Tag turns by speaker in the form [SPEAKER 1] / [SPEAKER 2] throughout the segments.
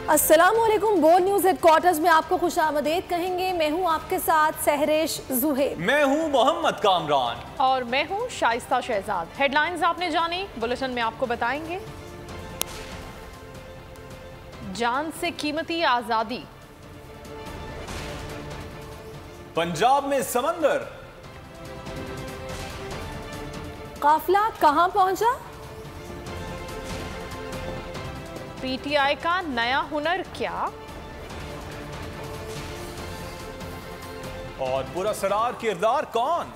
[SPEAKER 1] अस्सलामुअलैकुम। बोल news headquarters में आपको खुशामदीद कहेंगे। मैं हूं आपके साथ सहरेश जुहेब।
[SPEAKER 2] मैं हूं मोहम्मद कामरान
[SPEAKER 3] और मैं हूं शाइस्ता शहजाद। हेडलाइंस आपने जानी, बुलेटिन में आपको बताएंगे। जान से कीमती आजादी,
[SPEAKER 2] पंजाब में समंदर,
[SPEAKER 1] काफिला कहां पहुंचा,
[SPEAKER 3] पीटीआई का नया हुनर क्या,
[SPEAKER 2] और पुरअसरार किरदार कौन।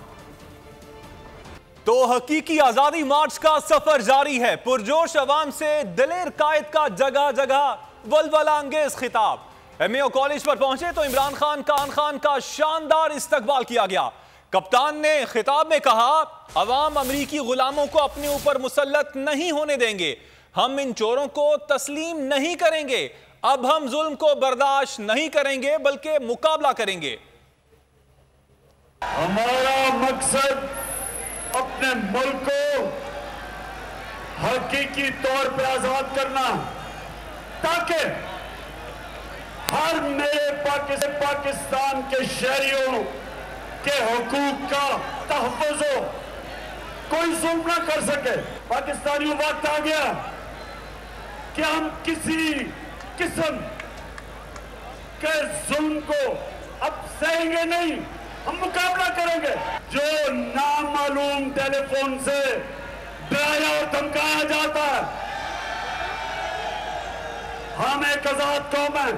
[SPEAKER 2] तो हकीकी आजादी मार्च का सफर जारी है। पुरजोश अवाम से दिलेर कायद का जगह जगह वलवला अंगेज खिताब। एमएओ कॉलेज पर पहुंचे तो इमरान खान का शानदार इस्तकबाल किया गया। कप्तान ने खिताब में कहा, अवाम अमरीकी गुलामों को अपने ऊपर मुसल्लत नहीं होने देंगे। हम इन चोरों को तस्लीम नहीं करेंगे। अब हम जुल्म को बर्दाश्त नहीं करेंगे बल्कि मुकाबला करेंगे।
[SPEAKER 4] हमारा मकसद अपने मुल्क को हकीकी तौर पर आजाद करना, ताकि हर नए पाकिस्तान के शहरियों के हुकूक का तहफ़्फ़ुज़ हो, कोई जुल्म ना कर सके। पाकिस्तानियों, वक्त आ गया कि हम किसी किस्म के जुल्म को अब सहेंगे नहीं, हम मुकाबला करेंगे। जो नामालूम टेलीफोन से डराया और धमकाया जाता है, हम एक आजाद कौम है।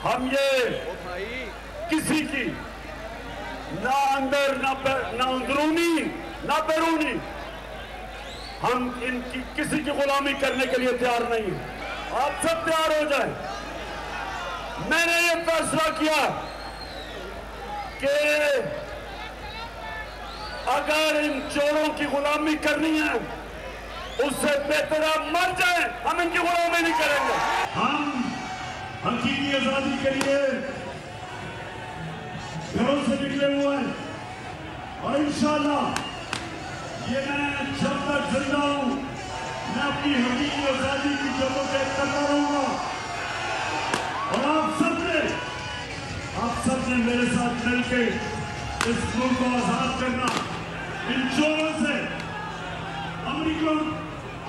[SPEAKER 4] हम ये किसी की ना अंदर ना अंदरूनी ना बैरूनी, हम इनकी किसी की गुलामी करने के लिए तैयार नहीं है। आप सब तैयार हो जाएं। मैंने ये फैसला किया कि अगर इन चोरों की गुलामी करनी है, उससे बेहतर आप मर जाएं, हम इनकी गुलामी नहीं करेंगे। हम हकीकी आजादी के लिए घरों से निकले हुए हैं और इंशाअल्लाह ये मैं जब तक जिंदा हूं, मैं अपनी हकीकी आजादी की जदोजहद करता रहूंगा। और आप सबने मेरे साथ मिलकर इस मुल्क को आजाद करना, इन चोरों से,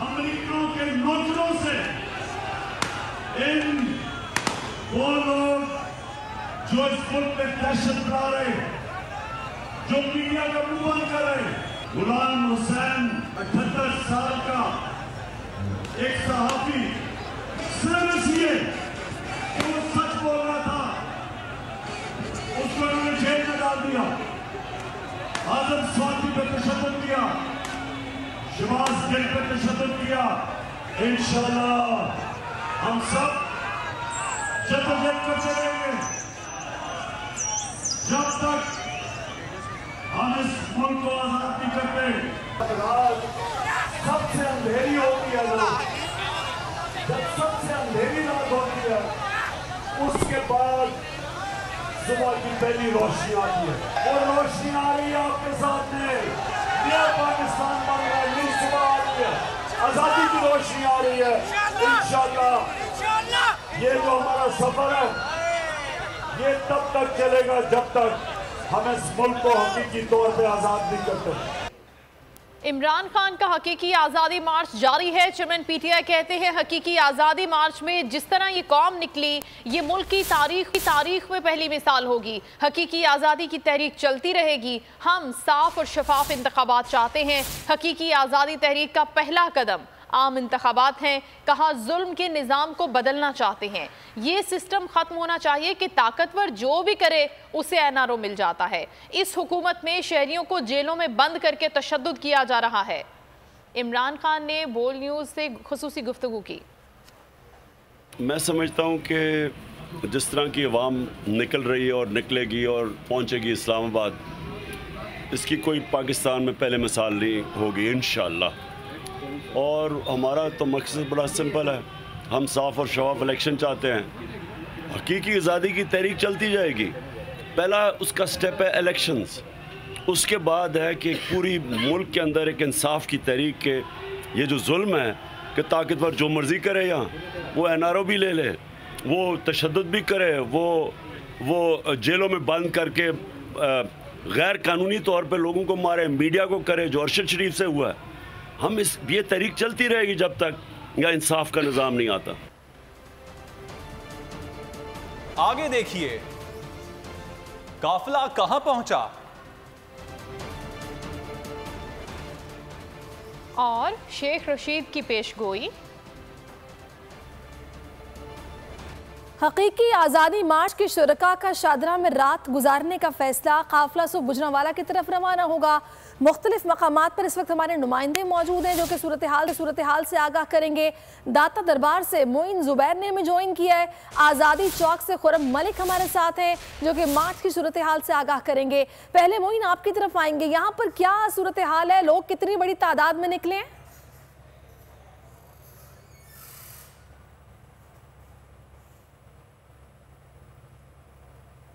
[SPEAKER 4] अमेरिकनों के नौकरों से, इन वो लोग जो इस मुल्क में दहशत फैला रहे, जो मीडिया का मुंह बंद कर रहे। गुलाम हुसैन 78 साल का एक सहाफी, सिर्फ इसलिए कि वो सच बोल रहा था, उसको उन्होंने जेल में डाल दिया। आजम स्वाति पे तशद्दुद किया, शहबाज गिल पे तशद्दुद किया। इंशाअल्लाह हम सब जद्दोजहद करते रहेंगे जब तक हम इस मुल्क को आजाद नहीं करते। रात सबसे अंधेरी होती है, जब सबसे अंधेरी रात होती है, उसके बाद सुबह की पहली रोशनी आती है। वो रोशनी आ रही है आपके सामने, नया पाकिस्तान बन रहा है, नई सुबह आ रही है, आजादी की रोशनी आ रही है। इंशाअल्लाह ये जो हमारा सफर है, ये तब तक चलेगा जब तक हम इस मुल्क को हकीकी तौर पे आजाद नहीं करते।
[SPEAKER 3] इमरान खान का हकीकी आज़ादी मार्च जारी है। चेयरमैन पीटीआई कहते हैं, हकीकी आज़ादी मार्च में जिस तरह ये कौम निकली, ये मुल्क की तारीख में पहली मिसाल होगी। हकीकी आज़ादी की तहरीक चलती रहेगी। हम साफ और शफाफ इंतखाबात चाहते हैं। हकीकी आज़ादी तहरीक का पहला कदम आम इंतखाबात हैं। कहा, जुल्म के निज़ाम को बदलना चाहते हैं। ये सिस्टम ख़त्म होना चाहिए कि ताकतवर जो भी करे उसे एनआरओ मिल जाता है। इस हुकूमत में शहरियों को जेलों में बंद करके तशद्दुद किया जा रहा है। इमरान खान ने बोल न्यूज़ से खुसूसी गुफ्तगू की।
[SPEAKER 5] मैं समझता हूँ कि जिस तरह की अवाम निकल रही है और निकलेगी और पहुँचेगी इस्लामाबाद, इसकी कोई पाकिस्तान में पहले मिसाल नहीं होगी इंशाअल्लाह। और हमारा तो मकसद बड़ा सिंपल है, हम साफ़ और शफाफ इलेक्शन चाहते हैं। हकीकी आज़ादी की तहरीक चलती जाएगी। पहला उसका स्टेप है इलेक्शंस, उसके बाद है कि पूरी मुल्क के अंदर एक इंसाफ की तहरीक के ये जो जुल्म है कि ताकतवर जो मर्जी करे, यहाँ वो NRO भी ले ले, वो तशद्दुद भी करे, वो जेलों में बंद करके गैर कानूनी तौर पे लोगों को मारे, मीडिया को करे, जो अरशद शरीफ से हुआ है। हम ये तहरीक चलती रहेगी जब तक यहाँ इंसाफ का निज़ाम नहीं आता।
[SPEAKER 2] आगे देखिए काफिला कहां पहुंचा
[SPEAKER 3] और शेख रशीद की पेशगोई।
[SPEAKER 1] हकीकी आज़ादी मार्च के शुरका का शादरा में रात गुजारने का फैसला। काफिला सुबह गुजरांवाला की तरफ रवाना होगा। मुख्तलिफ मकामात पर इस वक्त हमारे नुमाइंदे मौजूद हैं जो कि सूरत हाल से आगाह करेंगे। दाता दरबार से मोइन जुबैर ने हमें ज्वाइन किया है। आज़ादी चौक से खुरम मलिक हमारे साथ हैं जो कि मार्च की सूरत हाल से आगाह करेंगे। पहले मोइन आपकी तरफ आएंगे, यहाँ पर क्या सूरत हाल है, लोग कितनी बड़ी तादाद में निकले हैं?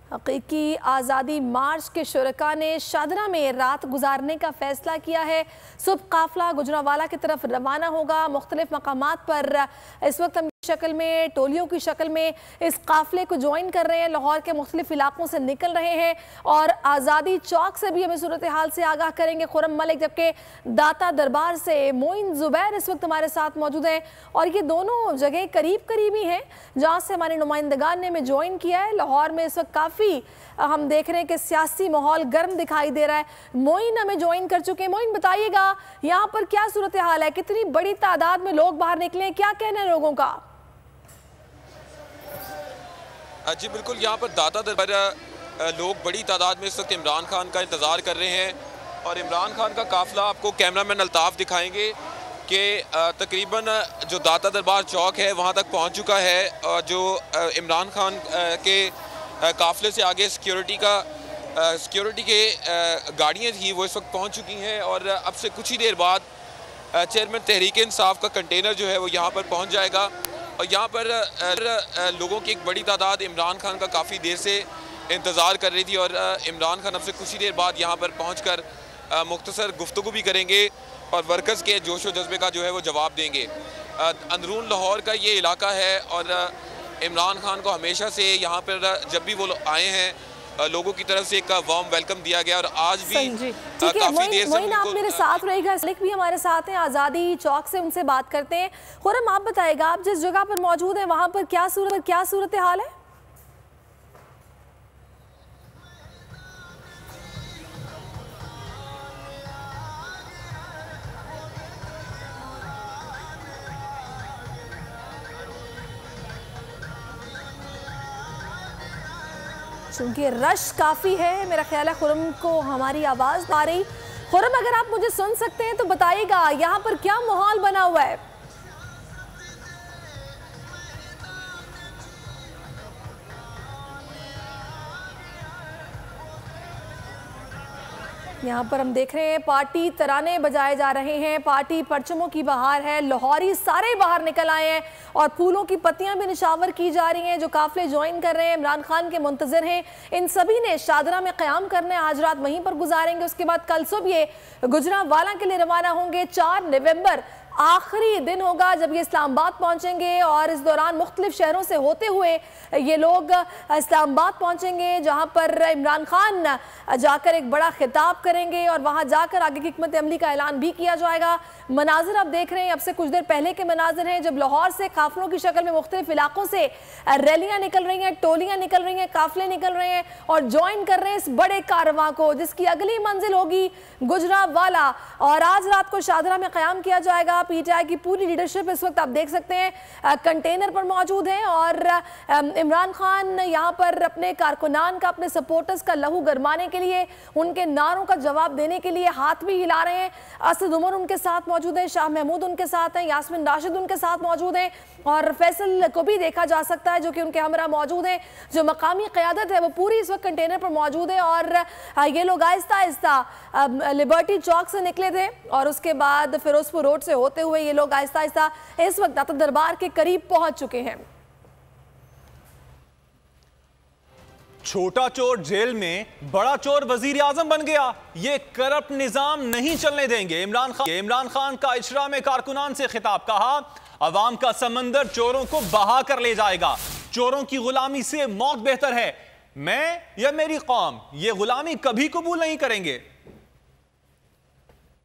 [SPEAKER 1] हकीकी आज़ादी मार्च के शुरका ने शादरा में रात गुजारने का फैसला किया है। सुबह काफिला गुजरांवाला की तरफ रवाना होगा। मुख्तलिफ मकामात पर इस वक्त हम शक्ल में, टोलियों की शक्ल में इस काफिले को ज्वाइन कर रहे हैं। लाहौर के मुख्तलिफ इलाकों से निकल रहे हैं और आज़ादी चौक से भी हमें सूरत हाल से आगाह करेंगे खुरम मलिक, जबकि दाता दरबार से मोइन जुबैर इस वक्त हमारे साथ मौजूद हैं। और ये दोनों जगह करीब ही हैं जहाँ से हमारे नुमाइंदगान ने हमें ज्वाइन किया है। लाहौर में इस वक्त काफ़ी हम देख रहे हैं कि सियासी माहौल गर्म दिखाई दे रहा है। मोइन हमें ज्वाइन कर चुके हैं। मोइन बताइएगा यहाँ पर क्या सूरत हाल है, कितनी बड़ी तादाद में लोग बाहर निकले, क्या कहना है लोगों का?
[SPEAKER 6] जी बिल्कुल, यहाँ पर दाता दरबार लोग बड़ी तादाद में इस वक्त इमरान खान का इंतज़ार कर रहे हैं और इमरान खान का काफ़िला आपको कैमरामैन अल्ताफ़ दिखाएंगे कि तकरीबन जो दाता दरबार चौक है वहाँ तक पहुँच चुका है। और जो इमरान खान के काफ़िले से आगे सिक्योरिटी के गाड़ियाँ थी वो इस वक्त पहुँच चुकी हैं और अब से कुछ ही देर बाद चेयरमैन तहरीक इंसाफ का कंटेनर जो है वो यहाँ पर पहुँच जाएगा। और यहाँ पर लोगों की एक बड़ी तादाद इमरान खान का काफ़ी देर से इंतज़ार कर रही थी और इमरान खान अब से कुछ ही देर बाद यहाँ पर पहुँचकर मुख्तसर गुफ्तगू भी करेंगे और वर्कर्स के जोश व जज्बे का जो है वो जवाब देंगे। अंदरून लाहौर का ये इलाका है और इमरान खान को हमेशा से यहाँ पर जब भी वो आए हैं लोगों की तरफ से एक वार्म वेलकम दिया गया और आज भी काफी देर से
[SPEAKER 1] आप मेरे साथ रहेगा। मलिक भी हमारे साथ हैं आज़ादी चौक से, उनसे बात करते हैं। खुरम आप बताएगा, आप जिस जगह पर मौजूद हैं वहाँ पर क्या सूरत हाल है? चूंकि रश काफ़ी है, मेरा ख्याल है खुरम को हमारी आवाज़ आ रही। खुरम अगर आप मुझे सुन सकते हैं तो बताइएगा यहाँ पर क्या माहौल बना हुआ है? यहाँ पर हम देख रहे हैं पार्टी तराने बजाए जा रहे हैं, पार्टी परचमों की बहार है, लाहौरी सारे बाहर निकल आए हैं और फूलों की पत्तियां भी निशावर की जा रही हैं। जो काफिले ज्वाइन कर रहे हैं इमरान खान के मुंतजर हैं, इन सभी ने शादरा में क़याम करने आज रात वहीं पर गुजारेंगे। उसके बाद कल सुबह ये गुजरांवाला के लिए रवाना होंगे। 4 नवंबर आखिरी दिन होगा जब ये इस्लामाबाद पहुंचेंगे और इस दौरान मुख्तलिफ शहरों से होते हुए ये लोग इस्लामाबाद पहुंचेंगे जहां पर इमरान खान जाकर एक बड़ा खिताब करेंगे और वहां जाकर आगे की हिकमत अमली का ऐलान भी किया जाएगा। मनाजिर आप देख रहे हैं, अब से कुछ देर पहले के मनाजिर हैं जब लाहौर से काफिलों की शक्ल में मुख्तलिफ इलाकों से रैलियां निकल रही हैं, टोलियां निकल रही हैं, काफिले निकल रहे हैं और ज्वाइन कर रहे हैं इस बड़े कारवां को जिसकी अगली मंजिल होगी गुजरांवाला। और आज रात को शादरा में क़याम किया जाएगा। पीटीआई की पूरी लीडरशिप इस वक्त आप देख सकते हैं कंटेनर पर मौजूद है और इमरान खान यहाँ पर अपने कारकुनान का, अपने सपोर्टर्स का लहू गरमाने के लिए, उनके नारों का जवाब देने के लिए हाथ भी हिला रहे हैं। असद उमर उनके साथ मौजूद है, शाह महमूद उनके साथ हैं, यास्मिन राशिद उनके साथ मौजूद हैं और फैसल को भी देखा जा सकता है जो कि उनके हमरा मौजूद है। जो मकामी क़यादत है वो पूरी इस वक्त कंटेनर पर मौजूद है और ये लोग आहिस्ता आहिस्ता लिबर्टी चौक से निकले थे और उसके बाद फिरोजपुर रोड से होते हुए ये लोग आहिस्ता आहिस्ता इस वक्त दाता दरबार के करीब पहुंच चुके हैं।
[SPEAKER 2] छोटा चोर जेल में, बड़ा चोर वजीर आजम बन गया। ये करप्ट निजाम नहीं चलने देंगे। इमरान खान का इशरा में कारकुनान से खिताब, कहा अवाम का समंदर चोरों को बहा कर ले जाएगा। चोरों की गुलामी से मौत बेहतर है। मैं या मेरी कौम ये गुलामी कभी कबूल नहीं करेंगे।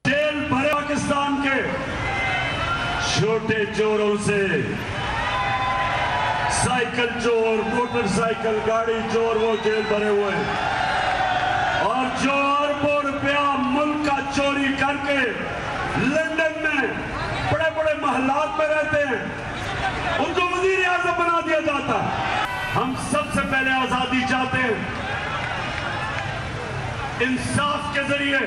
[SPEAKER 4] जेल भरे पाकिस्तान के छोटे चोरों से, साइकिल चोर, मोटरसाइकिल गाड़ी चोर, वो जेल भरे हुए हैं। और जो अरबों रुपया मुल्क का चोरी करके लंदन में बड़े बड़े महलात में रहते हैं, उनको वजीर आज़म बना दिया जाता है। हम सबसे पहले आजादी चाहते हैं, इंसाफ के जरिए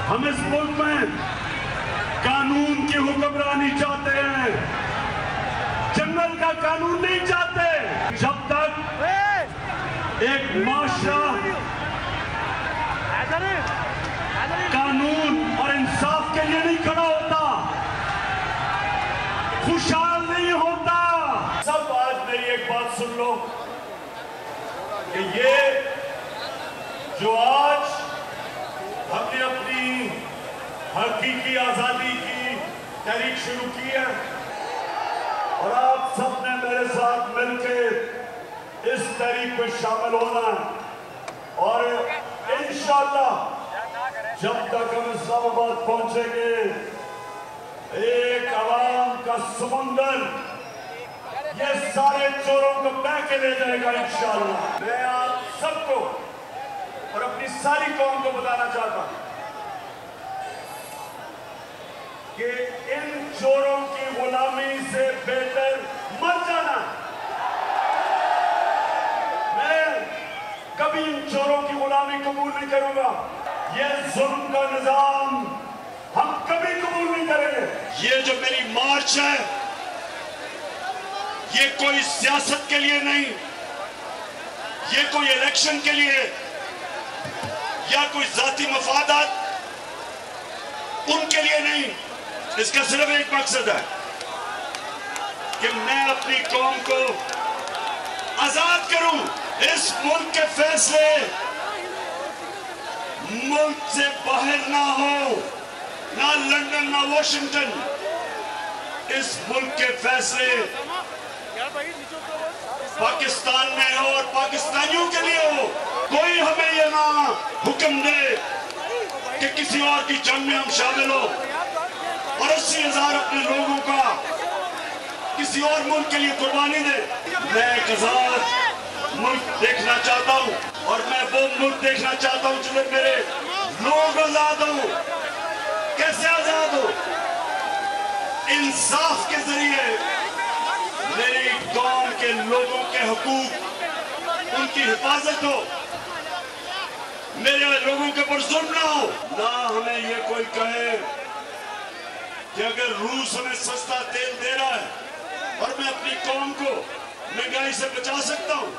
[SPEAKER 4] हम इस मुल्क में कानून की हुक्मरानी चाहते हैं, जंगल का कानून नहीं चाहते। जब तक एक माशरा कानून और इंसाफ के लिए नहीं खड़ा होता, खुशहाल नहीं होता। सब आज मेरी एक बात सुन लो कि ये जो आज हमने अपनी हकीकी आजादी की तहरीक शुरू की है और आप सबने मेरे साथ मिलकर इस तहरीक में शामिल होना है। और इंशाअल्लाह जब तक हम इस्लामाबाद पहुंचेंगे, एक आवाम का समंदर ये सारे चोरों को बह के ले जाएगा इंशाअल्लाह। मैं आप सबको और अपनी सारी कौम को बताना चाहता हूं कि इन चोरों की गुलामी से बेहतर मर जाना। मैं कभी इन चोरों की गुलामी कबूल नहीं करूंगा। ये जुल्म का निजाम हम कभी कबूल नहीं करेंगे। ये जो मेरी मार्च है, ये कोई सियासत के लिए नहीं, ये कोई इलेक्शन के लिए या कोई जाती मफादात उनके लिए नहीं। इसका सिर्फ एक मकसद है कि मैं अपनी कौम को आजाद करूं। इस मुल्क के फैसले मुल्क से बाहर ना हो, ना लंदन ना वॉशिंगटन। इस मुल्क के फैसले पाकिस्तान में हो और पाकिस्तानियों के लिए हो। कोई हमें यह ना हुक्म दे कि किसी और की जंग में हम शामिल हो और 80,000 अपने लोगों का किसी और मुल्क के लिए कुर्बानी दे। मैं एक आजाद मुल्क देखना चाहता हूं और मैं वो मुल्क देखना चाहता हूं जिसमें मेरे लोग आजाद हो। कैसे आजाद हो? इंसाफ के जरिए मेरी कौम के लोगों के हुकूक उनकी हिफाजत हो, मेरे लोगों के ऊपर जुल्म ना हो। ना हमें ये कोई कहे कि अगर रूस हमें सस्ता तेल दे रहा है और मैं अपनी कौम को महंगाई से बचा सकता हूं,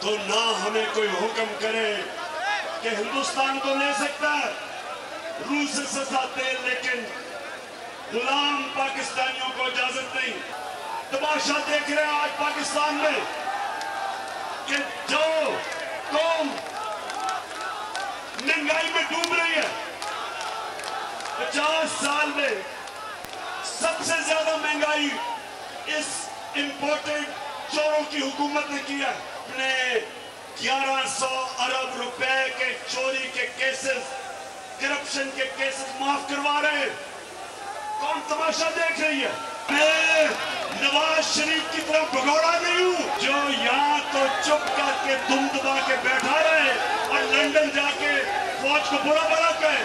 [SPEAKER 4] तो ना हमें कोई हुक्म करे कि हिंदुस्तान तो ले सकता है रूस से सस्ता तेल, लेकिन गुलाम पाकिस्तानियों को इजाजत नहीं। तमाशा देख रहे हैं आज पाकिस्तान में कि जो कौम महंगाई में डूब रही है, 50 साल में सबसे ज्यादा महंगाई इस इंपोर्टेड चोरों की हुकूमत ने किया। अपने 1100 अरब रुपए के चोरी के केसेस, करप्शन के केसेस माफ करवा रहे हैं। कौन तमाशा देख रही है? मैं नवाज शरीफ की तरफ भगोड़ा नहीं हूं जो यहाँ तो चुप करके दुम दबा के बैठा रहे और लंदन जाके फौज को बुरा भला कहे।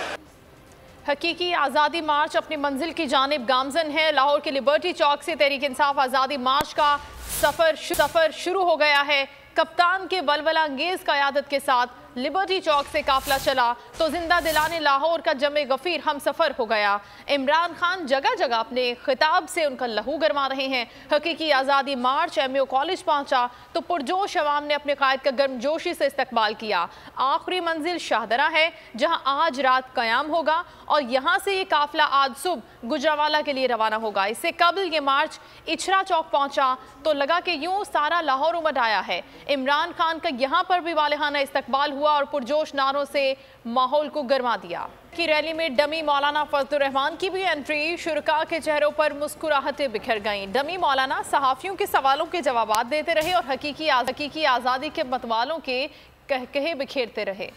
[SPEAKER 3] हकीकी आज़ादी मार्च अपनी मंजिल की जानिब गामजन है। लाहौर के लिबर्टी चौक से तहरीक इंसाफ आज़ादी मार्च का सफर शुरू हो गया है। कप्तान के वलवला अंगेज क़यादत के साथ लिबर्टी चौक से काफिला चला तो जिंदा दिलाने लाहौर का जमे गफीर हम सफर हो गया। इमरान खान जगह जगह अपने खिताब से उनका लहू गरमा रहे हैं। हकीकी आज़ादी मार्च MAO कॉलेज पहुंचा तो पुरजोश अवाम ने अपने कायद का गर्मजोशी से इस्तकबाल किया। आखिरी मंजिल शाहदरा है जहां आज रात कयाम होगा और यहां से ये काफिला आज सुबह गुजरावाला के लिए रवाना होगा। इससे कबल ये मार्च इछरा चौक पहुंचा तो लगा कि यूं सारा लाहौर उमड़ आया है। इमरान खान का यहां पर भी वालेहाना इस्तकबाल हुआ और पुरजोश नारों से माहौल को गरमा दिया। की रैली में डमी मौलाना फजलुर रहमान की भी एंट्री। शुरका के चेहरों पर मुस्कुराहटें बिखर गईं। डमी मौलाना सहाफियों के सवालों के जवाब देते रहे और हकीकी आज़ादी के मतवालों के कहकहे बिखेरते रहे।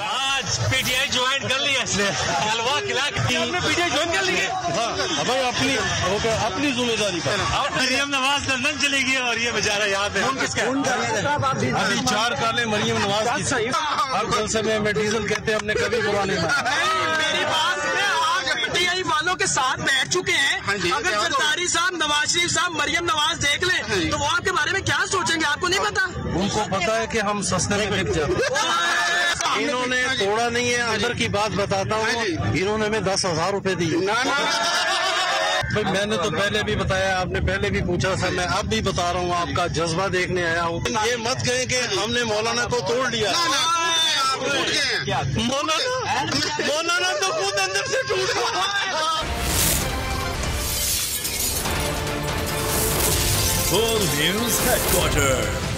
[SPEAKER 7] आज PTI ज्वाइन कर लिया इसने, हलवा खिला के आपने PTI ज्वाइन कर लिया। हाँ भाई अपनी जिम्मेदारी पर। मरियम नवाज लंदन चली गई और ये बेचारा यहाँ पे अभी 4 काले मरियम नवाज की हर जलसे में डीजल कहते हैं हमने कभी बुरा नहीं माना।
[SPEAKER 8] मेरी बात आज PTI वालों के साथ बैठ चुके हैं। अगर सरदारी साहब, नवाज शरीफ साहब, मरियम नवाज देख ले तो वो आपके बारे में क्या सोचेंगे? आपको नहीं पता?
[SPEAKER 7] उनको पता है कि हम सस्ते में बिक जाते। इन्होंने तोड़ा नहीं है, अंदर की बात बताता हूँ, इन्होंने हमें 10,000 रुपए दिए। भाई मैंने तो पहले भी बताया, आपने पहले भी पूछा था, मैं अब भी बता रहा हूँ, आपका जज्बा देखने आया हूँ। ये मत कहें कि हमने मौलाना को तोड़ लिया। मौलाना तो खुद अंदर से टूट गया।
[SPEAKER 9] World News Headquarters।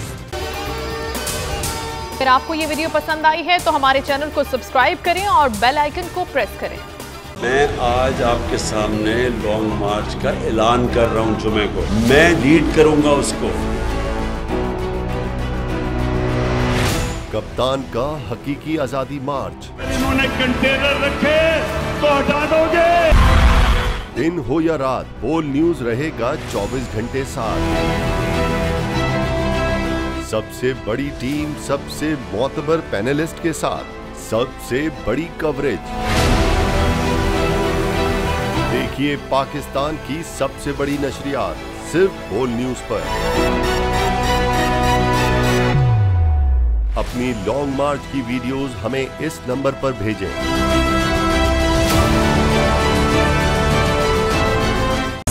[SPEAKER 3] अगर आपको ये वीडियो पसंद आई है तो हमारे चैनल को सब्सक्राइब करें और बेल आइकन को प्रेस करें।
[SPEAKER 5] मैं आज आपके सामने लॉन्ग मार्च का ऐलान कर रहा हूं। जुमे को मैं लीड करूंगा उसको।
[SPEAKER 10] कप्तान का हकीकी आजादी मार्च।
[SPEAKER 4] इन्होंने कंटेनर रखे तो हटा दोगे।
[SPEAKER 10] दिन हो या रात, बोल न्यूज रहेगा 24 घंटे साथ। सबसे बड़ी टीम, सबसे मोतबर पैनलिस्ट के साथ, सबसे बड़ी कवरेज। देखिए पाकिस्तान की सबसे बड़ी नशरियात सिर्फ बोल न्यूज पर। अपनी लॉन्ग मार्च की वीडियोस हमें इस नंबर पर भेजें।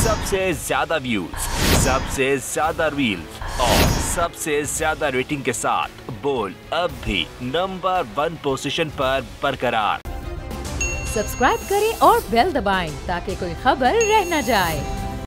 [SPEAKER 9] सबसे ज्यादा व्यूज, सबसे ज्यादा रील्स और सबसे ज्यादा रेटिंग के साथ बोल अब भी नंबर 1 पोजीशन पर बरकरार।
[SPEAKER 11] सब्सक्राइब करें और बेल दबाएं ताकि कोई खबर रह न जाए।